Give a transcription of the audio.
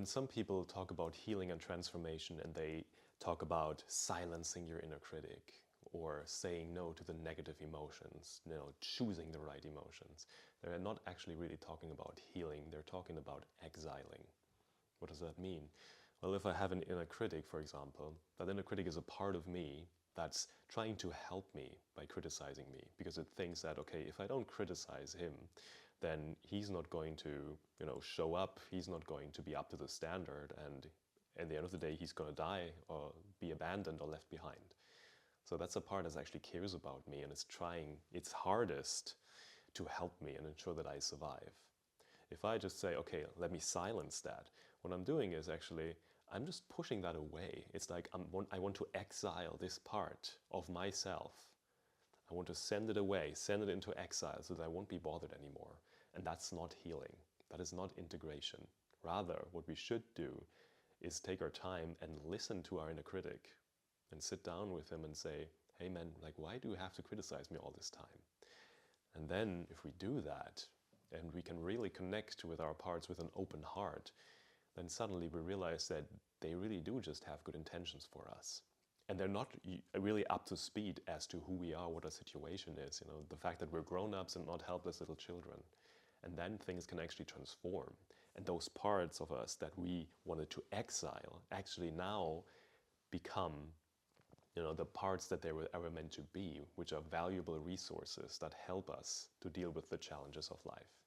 when some people talk about healing and transformation and they talk about silencing your inner critic or saying no to the negative emotions, choosing the right emotions, they're not actually really talking about healing, they're talking about exiling. What does that mean? Well, if I have an inner critic, for example, that inner critic is a part of me that's trying to help me by criticizing me because it thinks that, okay, if I don't criticize him, then he's not going to, show up, he's not going to be up to the standard, and at the end of the day, he's going to die or be abandoned or left behind. So that's a part that actually cares about me and is trying its hardest to help me and ensure that I survive. If I just say, okay, let me silence that, what I'm doing is actually, I'm just pushing that away. It's like I want to exile this part of myself. I want to send it away, send it into exile so that I won't be bothered anymore. And that's not healing. That is not integration. Rather, what we should do is take our time and listen to our inner critic and sit down with him and say, hey man, like, why do you have to criticize me all this time? And then if we do that, and we can really connect with our parts with an open heart, then suddenly we realize that they really do just have good intentions for us. And they're not really up to speed as to who we are, what our situation is, the fact that we're grown-ups and not helpless little children. And then things can actually transform. And those parts of us that we wanted to exile actually now become the parts that they were ever meant to be, which are valuable resources that help us to deal with the challenges of life.